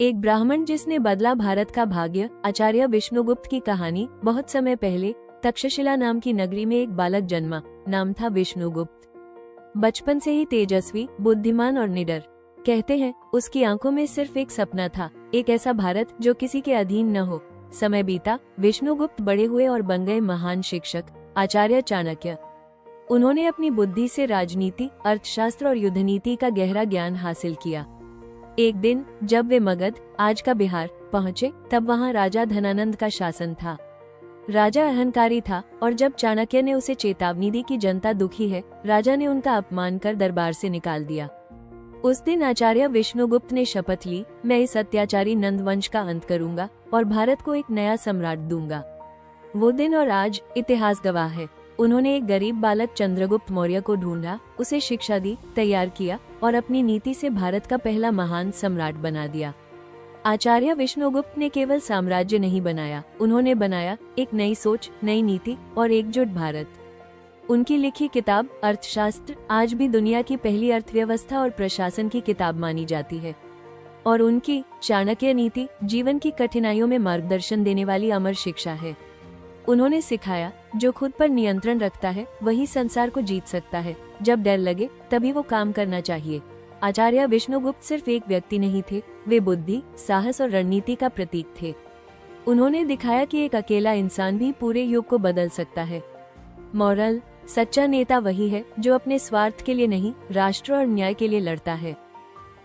एक ब्राह्मण जिसने बदला भारत का भाग्य। आचार्य विष्णुगुप्त की कहानी। बहुत समय पहले तक्षशिला नाम की नगरी में एक बालक जन्मा। नाम था विष्णुगुप्त। बचपन से ही तेजस्वी, बुद्धिमान और निडर। कहते हैं उसकी आंखों में सिर्फ एक सपना था, एक ऐसा भारत जो किसी के अधीन न हो। समय बीता, विष्णुगुप्त बड़े हुए और बन गए महान शिक्षक, आचार्य चाणक्य। उन्होंने अपनी बुद्धि से राजनीति, अर्थशास्त्र और युद्ध नीति का गहरा ज्ञान हासिल किया। एक दिन जब वे मगध, आज का बिहार, पहुंचे, तब वहां राजा धनानंद का शासन था। राजा अहंकारी था और जब चाणक्य ने उसे चेतावनी दी कि जनता दुखी है, राजा ने उनका अपमान कर दरबार से निकाल दिया। उस दिन आचार्य विष्णुगुप्त ने शपथ ली, मैं इस अत्याचारी नंद वंश का अंत करूंगा और भारत को एक नया सम्राट दूंगा। वो दिन और आज इतिहास गवाह है। उन्होंने एक गरीब बालक चंद्रगुप्त मौर्य को ढूंढा, उसे शिक्षा दी, तैयार किया और अपनी नीति से भारत का पहला महान सम्राट बना दिया। आचार्य विष्णुगुप्त ने केवल साम्राज्य नहीं बनाया, उन्होंने बनाया एक नई सोच, नई नीति और एकजुट भारत। उनकी लिखी किताब अर्थशास्त्र आज भी दुनिया की पहली अर्थव्यवस्था और प्रशासन की किताब मानी जाती है। और उनकी चाणक्य नीति जीवन की कठिनाइयों में मार्गदर्शन देने वाली अमर शिक्षा है। उन्होंने सिखाया, जो खुद पर नियंत्रण रखता है वही संसार को जीत सकता है। जब डर लगे तभी वो काम करना चाहिए। आचार्य विष्णुगुप्त सिर्फ एक व्यक्ति नहीं थे, वे बुद्धि, साहस और रणनीति का प्रतीक थे। उन्होंने दिखाया कि एक अकेला इंसान भी पूरे युग को बदल सकता है। मॉरल, सच्चा नेता वही है जो अपने स्वार्थ के लिए नहीं, राष्ट्र और न्याय के लिए लड़ता है।